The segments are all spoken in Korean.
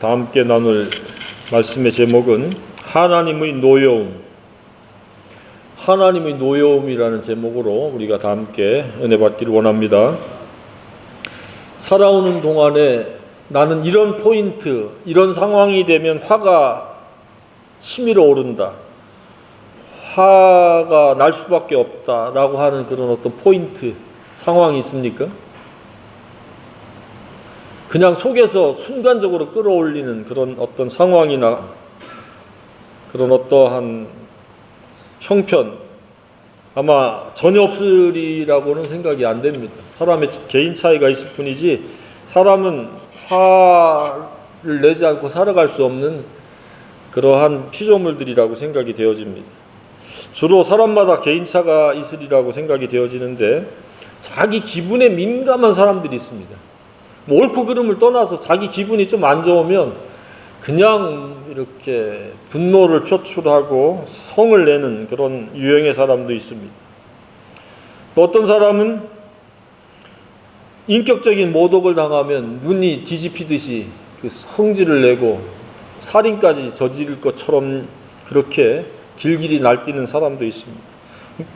다 함께 나눌 말씀의 제목은 하나님의 노여움. 하나님의 노여움이라는 제목으로 우리가 다 함께 은혜 받기를 원합니다. 살아오는 동안에 나는 이런 포인트, 이런 상황이 되면 화가 치밀어 오른다, 화가 날 수밖에 없다라고 하는 그런 어떤 포인트, 상황이 있습니까? 그냥 속에서 순간적으로 끌어올리는 그런 어떤 상황이나 그런 어떠한 형편, 아마 전혀 없으리라고는 생각이 안 됩니다. 사람의 개인 차이가 있을 뿐이지 사람은 화를 내지 않고 살아갈 수 없는 그러한 피조물들이라고 생각이 되어집니다. 주로 사람마다 개인차가 있으리라고 생각이 되어지는데, 자기 기분에 민감한 사람들이 있습니다. 뭐 옳고 그름을 떠나서 자기 기분이 좀 안 좋으면 그냥 이렇게 분노를 표출하고 성을 내는 그런 유형의 사람도 있습니다. 또 어떤 사람은 인격적인 모독을 당하면 눈이 뒤집히듯이 그 성질을 내고 살인까지 저지를 것처럼 그렇게 길길이 날뛰는 사람도 있습니다.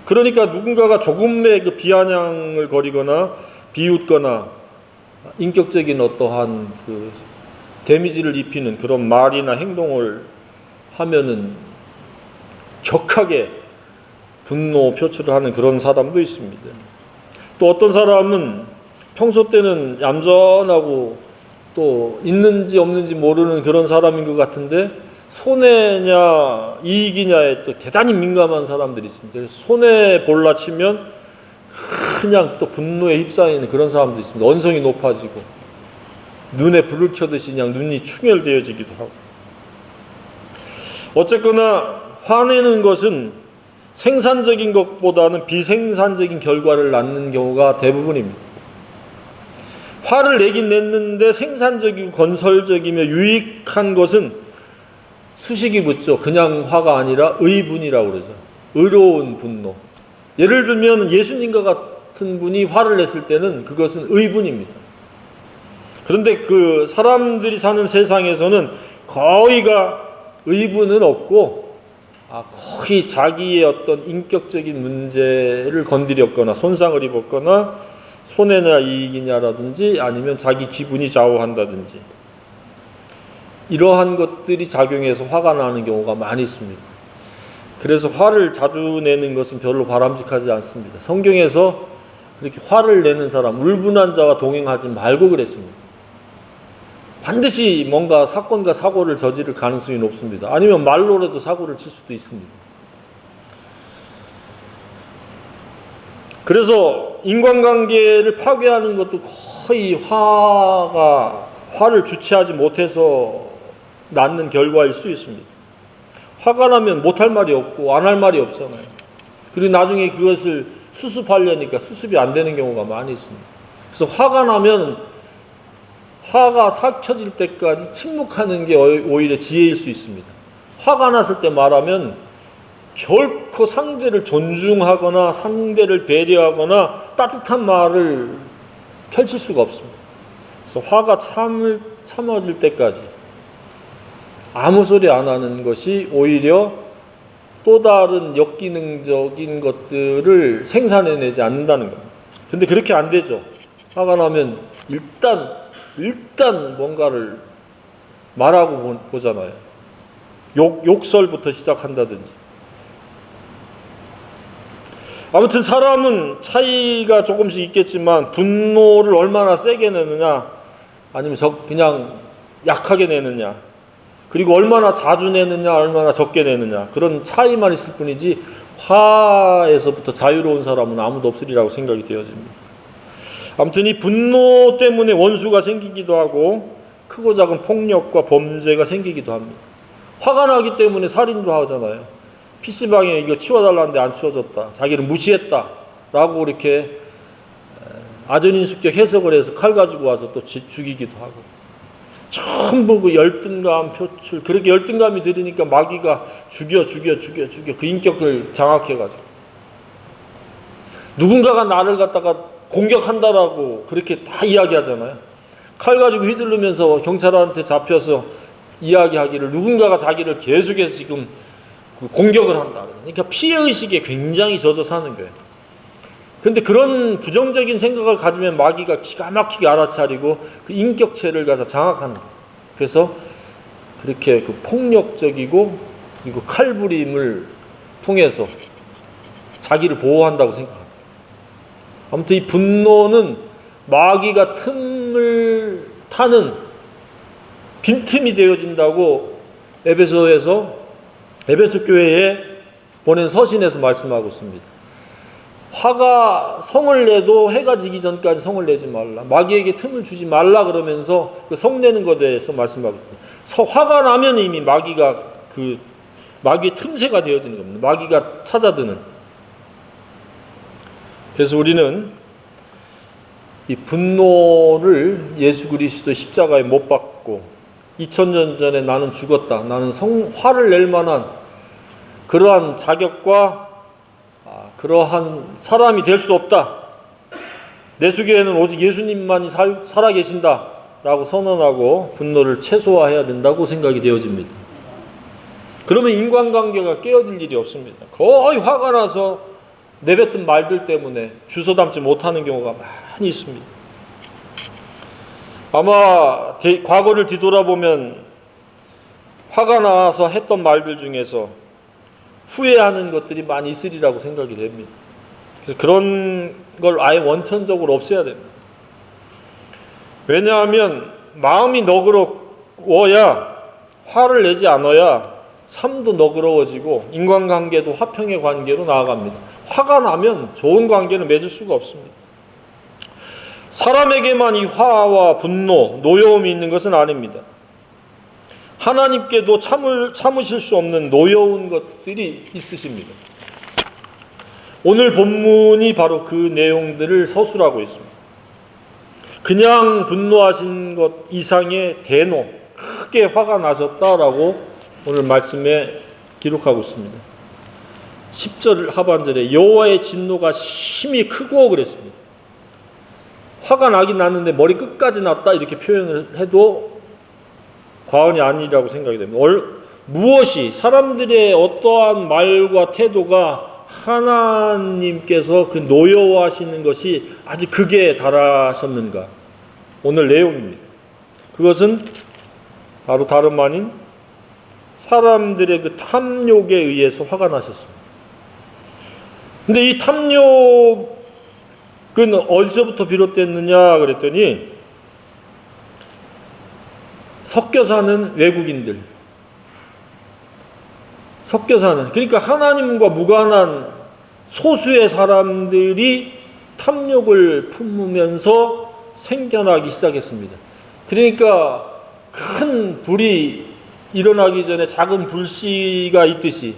그러니까 누군가가 조금의 그 비아냥을 거리거나 비웃거나 인격적인 어떠한 그 데미지를 입히는 그런 말이나 행동을 하면은 격하게 분노 표출을 하는 그런 사람도 있습니다. 또 어떤 사람은 평소 때는 얌전하고 또 있는지 없는지 모르는 그런 사람인 것 같은데 손해냐 이익이냐에 또 대단히 민감한 사람들이 있습니다. 그래서 손해 볼라치면 그냥 또 분노에 휩싸이는 그런 사람도 있습니다. 언성이 높아지고 눈에 불을 켜듯이 그냥 눈이 충혈되어지기도 하고. 어쨌거나 화내는 것은 생산적인 것보다는 비생산적인 결과를 낳는 경우가 대부분입니다. 화를 내긴 냈는데 생산적이고 건설적이며 유익한 것은 수식이 붙죠. 그냥 화가 아니라 의분이라고 그러죠. 의로운 분노. 예를 들면 예수님과 같은 분이 화를 냈을 때는 그것은 의분입니다. 그런데 그 사람들이 사는 세상에서는 거의가 의분은 없고 거의 자기의 어떤 인격적인 문제를 건드렸거나 손상을 입었거나 손해냐 이익이냐라든지 아니면 자기 기분이 좌우한다든지 이러한 것들이 작용해서 화가 나는 경우가 많이 있습니다. 그래서 화를 자주 내는 것은 별로 바람직하지 않습니다. 성경에서 그렇게 화를 내는 사람, 울분한 자와 동행하지 말고 그랬습니다. 반드시 뭔가 사건과 사고를 저지를 가능성이 높습니다. 아니면 말로라도 사고를 칠 수도 있습니다. 그래서 인간관계를 파괴하는 것도 거의 화를 주체하지 못해서 낳는 결과일 수 있습니다. 화가 나면 못할 말이 없고 안 할 말이 없잖아요. 그리고 나중에 그것을 수습하려니까 수습이 안 되는 경우가 많이 있습니다. 그래서 화가 나면 화가 삭혀질 때까지 침묵하는 게 오히려 지혜일 수 있습니다. 화가 났을 때 말하면 결코 상대를 존중하거나 상대를 배려하거나 따뜻한 말을 펼칠 수가 없습니다. 그래서 화가 참아질 때까지 아무 소리 안 하는 것이 오히려 또 다른 역기능적인 것들을 생산해내지 않는다는 겁니다. 근데 그렇게 안 되죠. 화가 나면 일단 뭔가를 말하고 보잖아요. 욕설부터 시작한다든지. 아무튼 사람은 차이가 조금씩 있겠지만 분노를 얼마나 세게 내느냐 아니면 그냥 약하게 내느냐, 그리고 얼마나 자주 내느냐 얼마나 적게 내느냐, 그런 차이만 있을 뿐이지 화에서부터 자유로운 사람은 아무도 없으리라고 생각이 되어집니다. 아무튼 이 분노 때문에 원수가 생기기도 하고 크고 작은 폭력과 범죄가 생기기도 합니다. 화가 나기 때문에 살인도 하잖아요. PC방에 이거 치워달라는데 안 치워줬다, 자기를 무시했다 라고 이렇게 아전인수격 해석을 해서 칼 가지고 와서 또 죽이기도 하고, 전부 그 열등감 표출, 그렇게 열등감이 들으니까 마귀가 죽여 그 인격을 장악해가지고 누군가가 나를 갖다가 공격한다라고 그렇게 다 이야기하잖아요. 칼 가지고 휘두르면서 경찰한테 잡혀서 이야기하기를 누군가가 자기를 계속해서 지금 공격을 한다. 그러니까 피해의식에 굉장히 젖어 사는 거예요. 근데 그런 부정적인 생각을 가지면 마귀가 기가 막히게 알아차리고 그 인격체를 가서 장악하는 거예요. 그래서 그렇게 그 폭력적이고 그리고 칼부림을 통해서 자기를 보호한다고 생각합니다. 아무튼 이 분노는 마귀가 틈을 타는 빈틈이 되어진다고 에베소 교회에 보낸 서신에서 말씀하고 있습니다. 화가 성을 내도 해가 지기 전까지 성을 내지 말라. 마귀에게 틈을 주지 말라 그러면서 그 성 내는 것에 대해서 말씀하고 있습니다. 화가 나면 이미 마귀의 틈새가 되어지는 겁니다. 마귀가 찾아드는. 그래서 우리는 이 분노를 예수 그리스도 십자가에 못 박고 2000년 전에 나는 죽었다. 나는 화를 낼 만한 그러한 자격과 그러한 사람이 될 수 없다. 내 속에는 오직 예수님만이 살아계신다 라고 선언하고 분노를 최소화해야 된다고 생각이 되어집니다. 그러면 인간관계가 깨어질 일이 없습니다. 거의 화가 나서 내뱉은 말들 때문에 주워 담지 못하는 경우가 많이 있습니다. 아마 과거를 뒤돌아보면 화가 나서 했던 말들 중에서 후회하는 것들이 많이 있으리라고 생각이 됩니다. 그래서 그런 걸 아예 원천적으로 없애야 됩니다. 왜냐하면 마음이 너그러워야 화를 내지 않아야 삶도 너그러워지고 인간관계도 화평의 관계로 나아갑니다. 화가 나면 좋은 관계를 맺을 수가 없습니다. 사람에게만 이 화와 분노, 노여움이 있는 것은 아닙니다. 하나님께도 참으실 수 없는 노여운 것들이 있으십니다. 오늘 본문이 바로 그 내용들을 서술하고 있습니다. 그냥 분노하신 것 이상의 대노, 크게 화가 나셨다라고 오늘 말씀에 기록하고 있습니다. 10절 하반절에 여호와의 진노가 심히 크고 그랬습니다. 화가 나긴 났는데 머리 끝까지 났다 이렇게 표현을 해도 과언이 아니라고 생각이 됩니다. 무엇이 사람들의 어떠한 말과 태도가 하나님께서 그 노여워하시는 것이 아주 극에 달하셨는가? 오늘 내용입니다. 그것은 바로 다름 아닌 사람들의 그 탐욕에 의해서 화가 나셨습니다. 근데 이 탐욕은 어디서부터 비롯됐느냐 그랬더니 섞여 사는 외국인들, 섞여 사는, 그러니까 하나님과 무관한 소수의 사람들이 탐욕을 품으면서 생겨나기 시작했습니다. 그러니까 큰 불이 일어나기 전에 작은 불씨가 있듯이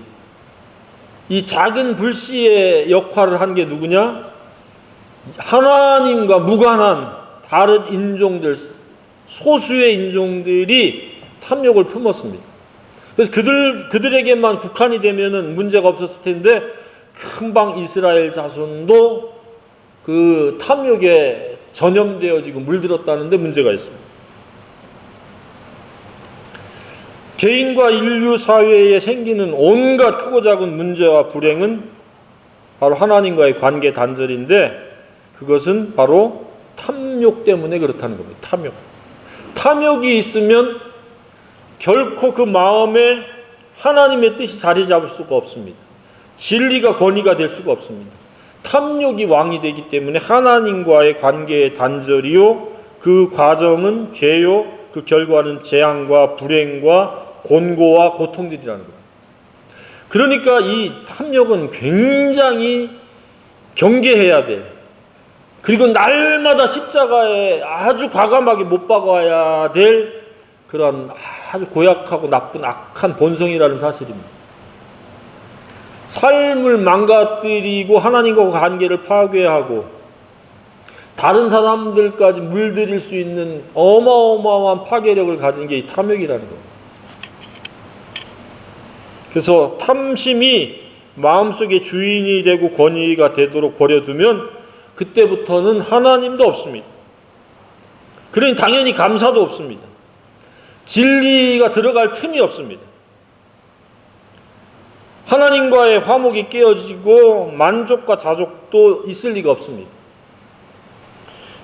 이 작은 불씨의 역할을 한 게 누구냐? 하나님과 무관한 다른 인종들, 소수의 인종들이 탐욕을 품었습니다. 그래서 그들에게만 국한이 되면은 문제가 없었을 텐데 금방 이스라엘 자손도 그 탐욕에 전염되어지고 물들었다는데 문제가 있습니다. 개인과 인류 사회에 생기는 온갖 크고 작은 문제와 불행은 바로 하나님과의 관계 단절인데 그것은 바로 탐욕 때문에 그렇다는 겁니다. 탐욕이 있으면 결코 그 마음에 하나님의 뜻이 자리 잡을 수가 없습니다. 진리가 권위가 될 수가 없습니다. 탐욕이 왕이 되기 때문에 하나님과의 관계의 단절이요, 그 과정은 죄요, 그 결과는 재앙과 불행과 곤고와 고통들이라는 거예요. 그러니까 이 탐욕은 굉장히 경계해야 돼. 그리고 날마다 십자가에 아주 과감하게 못 박아야 될 그런 아주 고약하고 나쁜 악한 본성이라는 사실입니다. 삶을 망가뜨리고 하나님과 관계를 파괴하고 다른 사람들까지 물들일 수 있는 어마어마한 파괴력을 가진 게 이 탐욕이라는 거예요. 그래서 탐심이 마음속에 주인이 되고 권위가 되도록 버려두면 그때부터는 하나님도 없습니다. 그러니 당연히 감사도 없습니다. 진리가 들어갈 틈이 없습니다. 하나님과의 화목이 깨어지고 만족과 자족도 있을 리가 없습니다.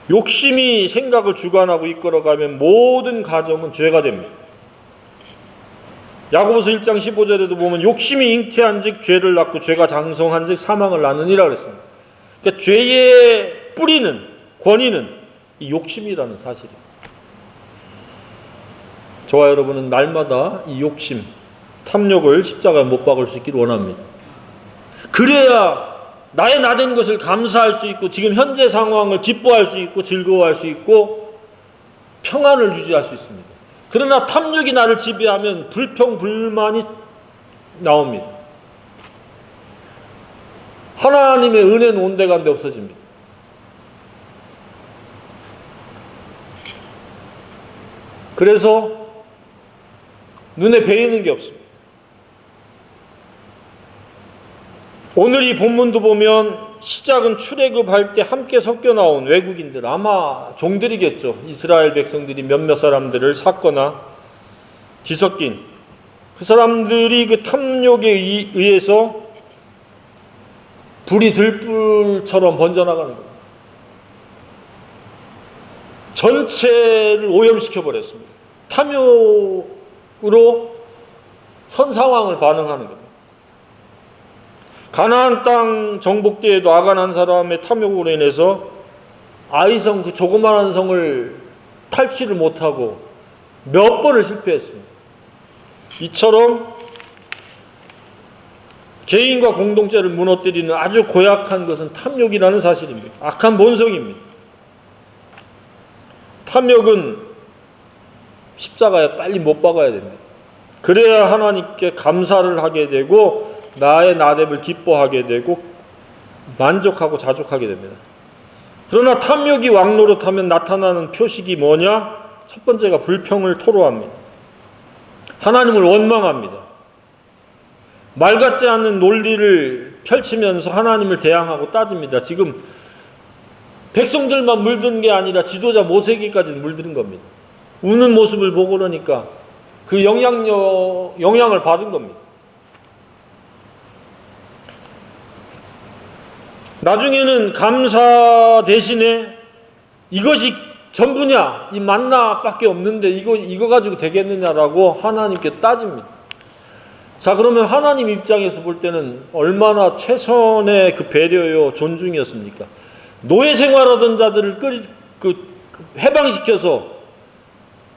욕심이 생각을 주관하고 이끌어가면 모든 가정은 죄가 됩니다. 야고보서 1장 15절에도 보면 욕심이 잉태한즉 죄를 낳고 죄가 장성한즉 사망을 낳느니라 그랬습니다. 그러니까 죄의 뿌리는, 권위는 이 욕심이라는 사실이에요. 저와 여러분은 날마다 이 욕심, 탐욕을 십자가에 못 박을 수 있기를 원합니다. 그래야 나의 나된 것을 감사할 수 있고 지금 현재 상황을 기뻐할 수 있고 즐거워할 수 있고 평안을 유지할 수 있습니다. 그러나 탐욕이 나를 지배하면 불평, 불만이 나옵니다. 하나님의 은혜는 온데간데 없어집니다. 그래서 눈에 베이는 게 없습니다. 오늘 이 본문도 보면 시작은 출애굽할 때 함께 섞여 나온 외국인들, 아마 종들이겠죠. 이스라엘 백성들이 몇몇 사람들을 샀거나 뒤섞인 그 사람들이 그 탐욕에 의해서 불이 들불처럼 번져나가는 겁니다. 전체를 오염시켜 버렸습니다. 탐욕으로 현 상황을 반응하는 겁니다. 가나안 땅 정복 때에도 아간 한 사람의 탐욕으로 인해서 아이성 그 조그마한 성을 탈취를 못하고 몇 번을 실패했습니다. 이처럼 개인과 공동체를 무너뜨리는 아주 고약한 것은 탐욕이라는 사실입니다. 악한 본성입니다. 탐욕은 십자가에 빨리 못 박아야 됩니다. 그래야 하나님께 감사를 하게 되고 나의 나됨을 기뻐하게 되고 만족하고 자족하게 됩니다. 그러나 탐욕이 왕노릇하면 나타나는 표식이 뭐냐? 첫 번째가 불평을 토로합니다. 하나님을 원망합니다. 말 같지 않는 논리를 펼치면서 하나님을 대항하고 따집니다. 지금 백성들만 물든 게 아니라 지도자 모세기까지 물든 겁니다. 우는 모습을 보고 그러니까 그 영향을 받은 겁니다. 나중에는 감사 대신에 이것이 전부냐, 이 만나밖에 없는데 이거 가지고 되겠느냐라고 하나님께 따집니다. 자, 그러면 하나님 입장에서 볼 때는 얼마나 최선의 그 배려요, 존중이었습니까? 노예 생활하던 자들을 해방시켜서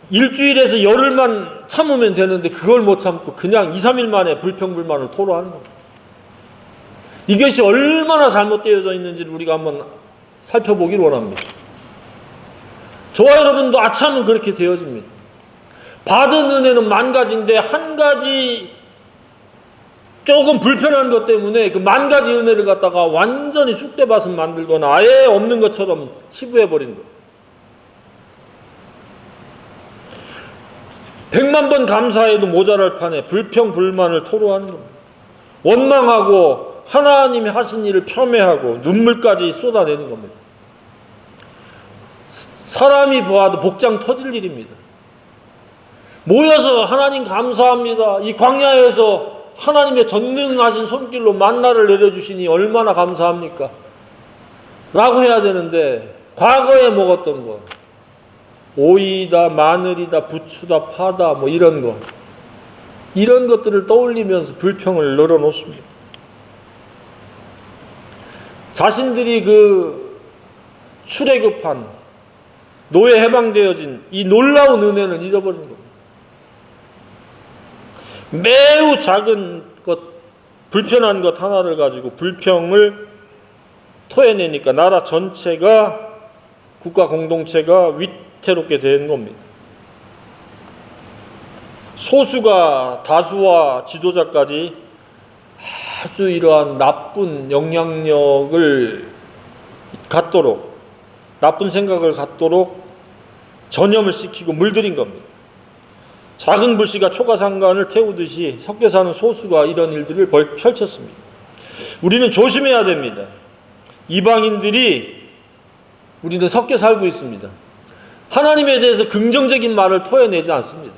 일주일에서 열흘만 참으면 되는데 그걸 못 참고 그냥 2, 3일 만에 불평불만을 토로하는 겁니다. 이것이 얼마나 잘못되어져 있는지를 우리가 한번 살펴보길 원합니다. 저와 여러분도 아참은 그렇게 되어집니다. 받은 은혜는 만 가지인데 한 가지 조금 불편한 것 때문에 그 만 가지 은혜를 갖다가 완전히 쑥대밭을 만들거나 아예 없는 것처럼 치부해버린 것. 100만 번 감사해도 모자랄 판에 불평, 불만을 토로하는 겁니다. 원망하고 하나님이 하신 일을 폄훼하고 눈물까지 쏟아내는 겁니다. 사람이 보아도 복장 터질 일입니다. 모여서 하나님 감사합니다. 이 광야에서 하나님의 전능하신 손길로 만나를 내려주시니 얼마나 감사합니까? 라고 해야 되는데 과거에 먹었던 거, 오이다, 마늘이다, 부추다, 파다 뭐 이런 것들을 떠올리면서 불평을 늘어놓습니다. 자신들이 그 출애굽한 노예 해방되어진 이 놀라운 은혜는 잊어버리는 겁니다. 매우 작은 것, 불편한 것 하나를 가지고 불평을 토해내니까 나라 전체가, 국가 공동체가 위태롭게 된 겁니다. 소수가 다수와 지도자까지 아주 이러한 나쁜 영향력을 갖도록, 나쁜 생각을 갖도록 전염을 시키고 물들인 겁니다. 작은 불씨가 초가상간을 태우듯이 섞여 사는 소수가 이런 일들을 펼쳤습니다. 우리는 조심해야 됩니다. 이방인들이 우리는 섞여 살고 있습니다. 하나님에 대해서 긍정적인 말을 토해내지 않습니다.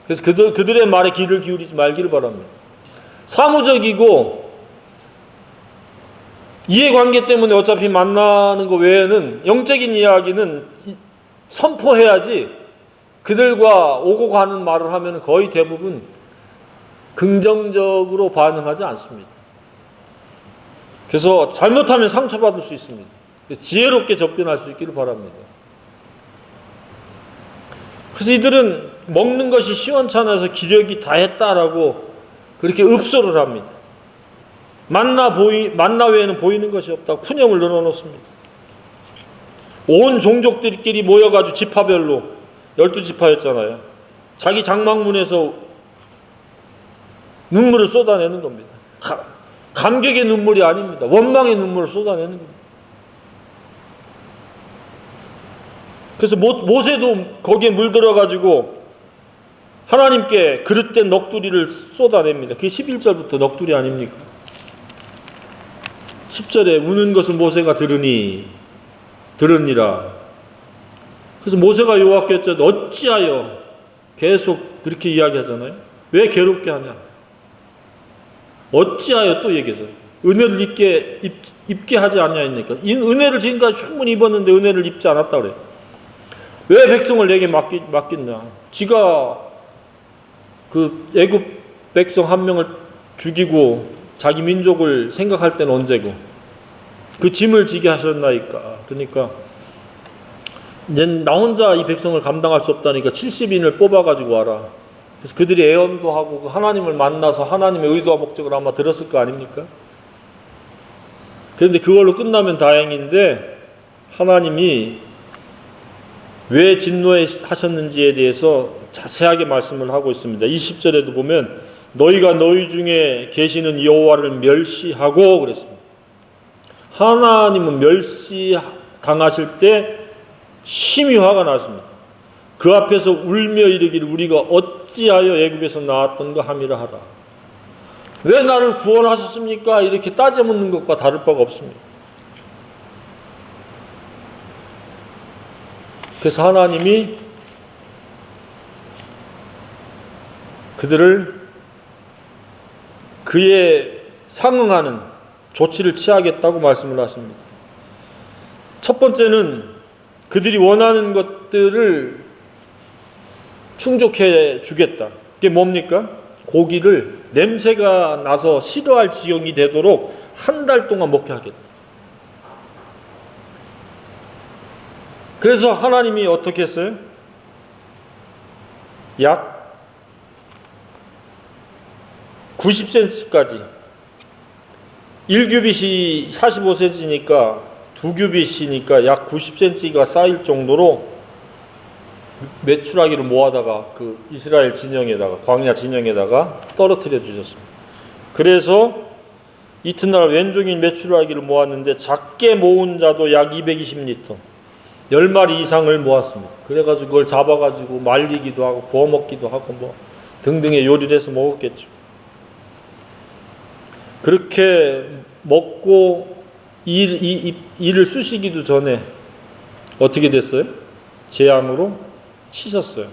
그래서 그들의 말에 귀를 기울이지 말기를 바랍니다. 사무적이고 이해관계 때문에 어차피 만나는 것 외에는 영적인 이야기는 선포해야지, 그들과 오고 가는 말을 하면 거의 대부분 긍정적으로 반응하지 않습니다. 그래서 잘못하면 상처받을 수 있습니다. 지혜롭게 접근할 수 있기를 바랍니다. 그래서 이들은 먹는 것이 시원찮아서 기력이 다했다라고 그렇게 읍소를 합니다. 만나 외에는 보이는 것이 없다고 푸념을 늘어놓습니다. 온 종족들끼리 모여가지고 지파별로 12지파였잖아요. 자기 장막문에서 눈물을 쏟아내는 겁니다. 감격의 눈물이 아닙니다. 원망의 눈물을 쏟아내는 겁니다. 그래서 모세도 거기에 물들어가지고 하나님께 그릇된 넋두리를 쏟아냅니다. 그게 11절부터 넋두리 아닙니까? 10절에 우는 것을 모세가 들으니라. 그래서 모세가 여호와께 여쭤도 어찌하여, 계속 그렇게 이야기하잖아요. 왜 괴롭게 하냐? 어찌하여 또 얘기해서 은혜를 입게 하지 않냐니까. 이 은혜를 지금까지 충분히 입었는데 은혜를 입지 않았다 그래요. 왜 백성을 내게 맡겼냐? 지가 그 애굽 백성 한 명을 죽이고 자기 민족을 생각할 때는 언제고 그 짐을 지게 하셨나이까. 그러니까 이제 나 혼자 이 백성을 감당할 수 없다니까 70인을 뽑아가지고 와라. 그래서 그들이 애언도 하고 하나님을 만나서 하나님의 의도와 목적을 아마 들었을 거 아닙니까? 그런데 그걸로 끝나면 다행인데 하나님이 왜 진노하셨는지에 대해서 자세하게 말씀을 하고 있습니다. 20절에도 보면 너희가 너희 중에 계시는 여호와를 멸시하고 그랬습니다. 하나님은 멸시당하실 때 심히 화가 났습니다. 그 앞에서 울며 이르기를 우리가 어찌하여 애굽에서 나왔던가 함이라 하라. 왜 나를 구원하셨습니까? 이렇게 따져 묻는 것과 다를 바가 없습니다. 그래서 하나님이 그들을 그에 상응하는 조치를 취하겠다고 말씀을 하십니다. 첫 번째는 그들이 원하는 것들을 충족해 주겠다. 그게 뭡니까? 고기를 냄새가 나서 싫어할 지경이 되도록 한 달 동안 먹게 하겠다. 그래서 하나님이 어떻게 했어요? 약 90cm까지 1규빗이 45cm니까 2규빗이니까 약 90cm가 쌓일 정도로 메추라기를 모아다가 그 이스라엘 진영에다가 광야 진영에다가 떨어뜨려 주셨습니다. 그래서 이튿날 왼종일 메추라기를 모았는데 작게 모은 자도 약 220리터 10마리 이상을 모았습니다. 그래가지고 그걸 잡아가지고 말리기도 하고 구워 먹기도 하고 뭐 등등의 요리를 해서 먹었겠죠. 그렇게 먹고 이를 쑤시기도 전에 어떻게 됐어요? 재앙으로 치셨어요.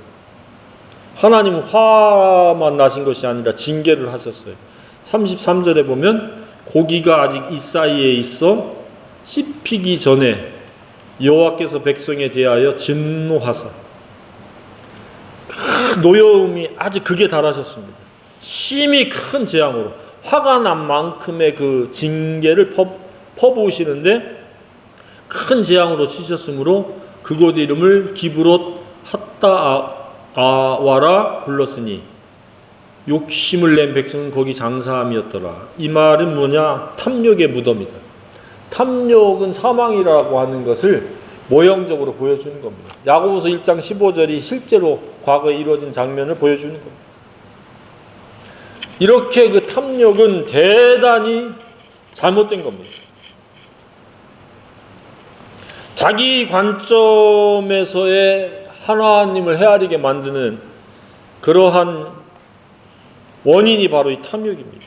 하나님은 화만 나신 것이 아니라 징계를 하셨어요. 33절에 보면 고기가 아직 이 사이에 있어 씹히기 전에 여호와께서 백성에 대하여 진노하사 큰 노여움이 아주 극에 달하셨습니다. 심히 큰 재앙으로 화가 난 만큼의 그 징계를 퍼부으시는데 큰 재앙으로 치셨으므로 그곳 이름을 기브롯 핫다아와라 불렀으니 욕심을 낸 백성은 거기 장사함이었더라. 이 말은 뭐냐? 탐욕의 무덤이다. 탐욕은 사망이라고 하는 것을 모형적으로 보여주는 겁니다. 야고보서 1장 15절이 실제로 과거에 이루어진 장면을 보여주는 겁니다. 이렇게 그 탐욕은 대단히 잘못된 겁니다. 자기 관점에서의 하나님을 헤아리게 만드는 그러한 원인이 바로 이 탐욕입니다.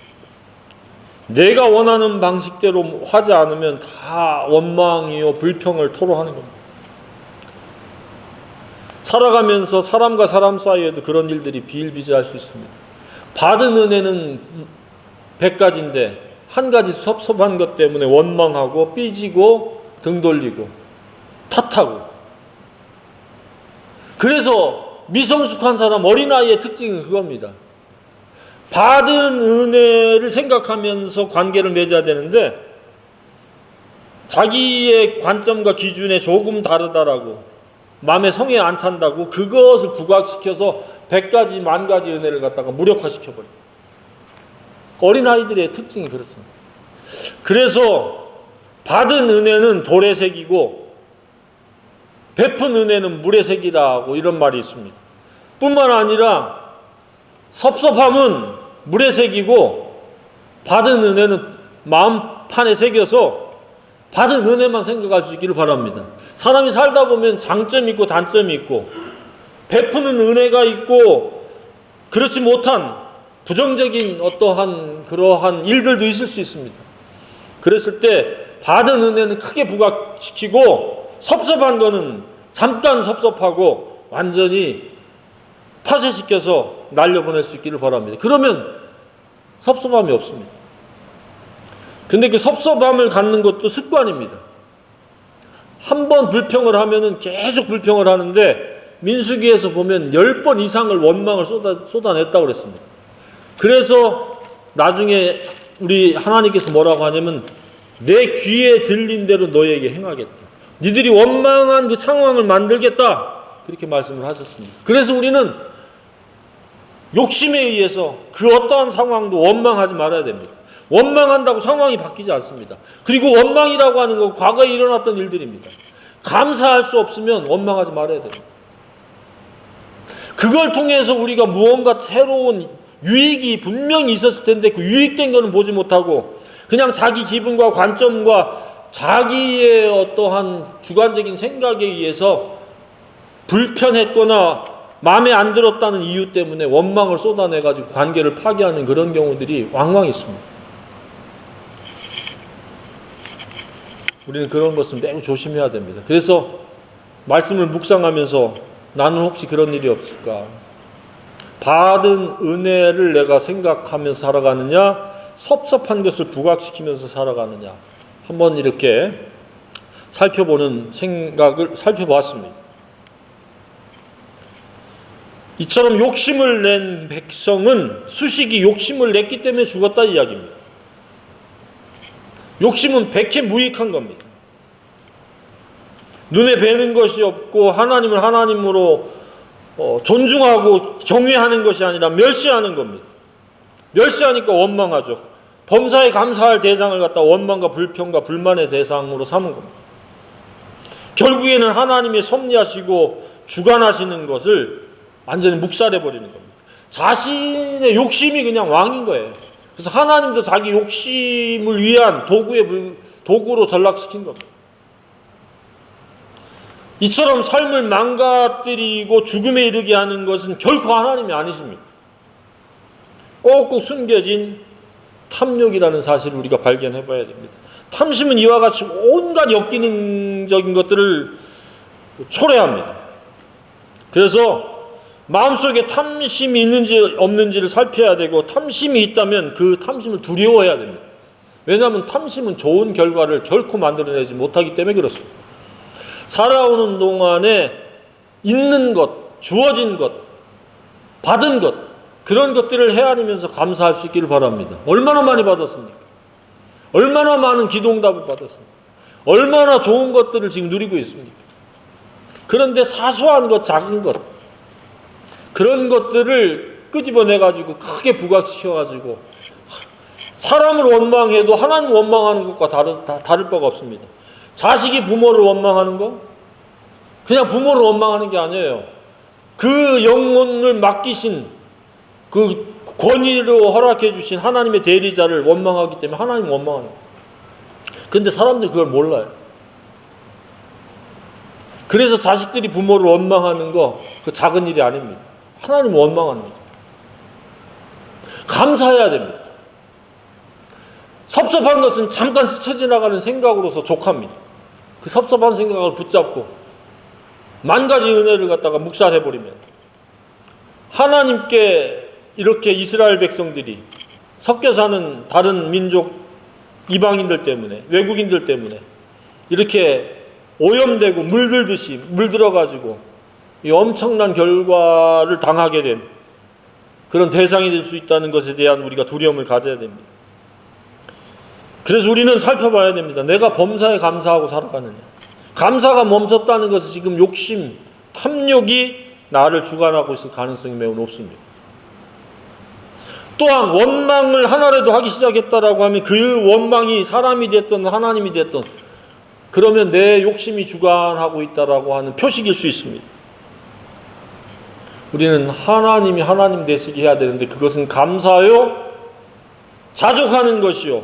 내가 원하는 방식대로 하지 않으면 다 원망이요 불평을 토로하는 겁니다. 살아가면서 사람과 사람 사이에도 그런 일들이 비일비재할 수 있습니다. 받은 은혜는 100가지인데 한 가지 섭섭한 것 때문에 원망하고 삐지고 등 돌리고 탓하고. 그래서 미성숙한 사람, 어린아이의 특징은 그겁니다. 받은 은혜를 생각하면서 관계를 맺어야 되는데 자기의 관점과 기준에 조금 다르다라고, 마음에 성에 안 찬다고 그것을 부각시켜서 100가지, 10,000가지 은혜를 갖다가 무력화시켜버려요. 어린아이들의 특징이 그렇습니다. 그래서 받은 은혜는 돌에 새기고 베푼 은혜는 물에 새기라고 이런 말이 있습니다. 뿐만 아니라 섭섭함은 물에 새기고 받은 은혜는 마음판에 새겨서 받은 은혜만 생각할 수 있기를 바랍니다. 사람이 살다 보면 장점이 있고 단점이 있고 베푸는 은혜가 있고 그렇지 못한 부정적인 어떠한 그러한 일들도 있을 수 있습니다. 그랬을 때 받은 은혜는 크게 부각시키고 섭섭한 거는 잠깐 섭섭하고 완전히 파쇄시켜서 날려보낼 수 있기를 바랍니다. 그러면 섭섭함이 없습니다. 근데 그 섭섭함을 갖는 것도 습관입니다. 한 번 불평을 하면은 계속 불평을 하는데 민수기에서 보면 10번 이상을 원망을 쏟아냈다고 그랬습니다. 그래서 나중에 우리 하나님께서 뭐라고 하냐면 내 귀에 들린 대로 너에게 행하겠다. 니들이 원망한 그 상황을 만들겠다. 그렇게 말씀을 하셨습니다. 그래서 우리는 욕심에 의해서 그 어떠한 상황도 원망하지 말아야 됩니다. 원망한다고 상황이 바뀌지 않습니다. 그리고 원망이라고 하는 건 과거에 일어났던 일들입니다. 감사할 수 없으면 원망하지 말아야 됩니다. 그걸 통해서 우리가 무언가 새로운 유익이 분명히 있었을 텐데 그 유익된 거는 보지 못하고 그냥 자기 기분과 관점과 자기의 어떠한 주관적인 생각에 의해서 불편했거나 마음에 안 들었다는 이유 때문에 원망을 쏟아내가지고 관계를 파괴하는 그런 경우들이 왕왕 있습니다. 우리는 그런 것을 매우 조심해야 됩니다. 그래서 말씀을 묵상하면서 나는 혹시 그런 일이 없을까? 받은 은혜를 내가 생각하면서 살아가느냐? 섭섭한 것을 부각시키면서 살아가느냐? 한번 이렇게 살펴보는 생각을 살펴보았습니다. 이처럼 욕심을 낸 백성은 수식이 욕심을 냈기 때문에 죽었다 이야기입니다. 욕심은 백해무익한 겁니다. 눈에 뵈는 것이 없고 하나님을 하나님으로 존중하고 경외하는 것이 아니라 멸시하는 겁니다. 멸시하니까 원망하죠. 범사에 감사할 대상을 갖다 원망과 불평과 불만의 대상으로 삼은 겁니다. 결국에는 하나님의 섭리하시고 주관하시는 것을 완전히 묵살해버리는 겁니다. 자신의 욕심이 그냥 왕인 거예요. 그래서 하나님도 자기 욕심을 위한 도구로 전락시킨 겁니다. 이처럼 삶을 망가뜨리고 죽음에 이르게 하는 것은 결코 하나님이 아니십니다. 꼭꼭 숨겨진 탐욕이라는 사실을 우리가 발견해 봐야 됩니다. 탐심은 이와 같이 온갖 역기능적인 것들을 초래합니다. 그래서 마음속에 탐심이 있는지 없는지를 살펴야 되고 탐심이 있다면 그 탐심을 두려워해야 됩니다. 왜냐하면 탐심은 좋은 결과를 결코 만들어내지 못하기 때문에 그렇습니다. 살아오는 동안에 있는 것, 주어진 것, 받은 것 그런 것들을 헤아리면서 감사할 수 있기를 바랍니다. 얼마나 많이 받았습니까? 얼마나 많은 기도응답을 받았습니까? 얼마나 좋은 것들을 지금 누리고 있습니까? 그런데 사소한 것, 작은 것 그런 것들을 끄집어내가지고 크게 부각시켜가지고 사람을 원망해도 하나님 원망하는 것과 다를 바가 없습니다. 자식이 부모를 원망하는 거? 그냥 부모를 원망하는 게 아니에요. 그 영혼을 맡기신 그 권위로 허락해 주신 하나님의 대리자를 원망하기 때문에 하나님 원망하는 거예요. 근데 사람들이 그걸 몰라요. 그래서 자식들이 부모를 원망하는 거 그 작은 일이 아닙니다. 하나님 원망합니다. 감사해야 됩니다. 섭섭한 것은 잠깐 스쳐 지나가는 생각으로서 족합니다. 그 섭섭한 생각을 붙잡고 만 가지 은혜를 갖다가 묵살해버리면 하나님께 이렇게 이스라엘 백성들이 섞여 사는 다른 민족 이방인들 때문에, 외국인들 때문에 이렇게 오염되고 물들듯이 물들어가지고 이 엄청난 결과를 당하게 된 그런 대상이 될 수 있다는 것에 대한 우리가 두려움을 가져야 됩니다. 그래서 우리는 살펴봐야 됩니다. 내가 범사에 감사하고 살아가느냐. 감사가 멈췄다는 것은 지금 욕심, 탐욕이 나를 주관하고 있을 가능성이 매우 높습니다. 또한 원망을 하나라도 하기 시작했다라고 하면 그 원망이 사람이 됐든 하나님이 됐든 그러면 내 욕심이 주관하고 있다라고 하는 표식일 수 있습니다. 우리는 하나님이 하나님 되시게 해야 되는데 그것은 감사요, 자족하는 것이요,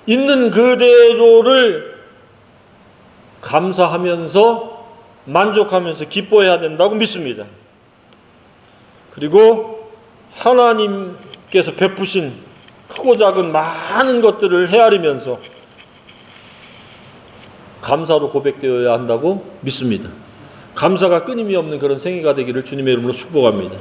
있는 그대로를 감사하면서 만족하면서 기뻐해야 된다고 믿습니다. 그리고 하나님께서 베푸신 크고 작은 많은 것들을 헤아리면서 감사로 고백되어야 한다고 믿습니다. 감사가 끊임이 없는 그런 생애가 되기를 주님의 이름으로 축복합니다.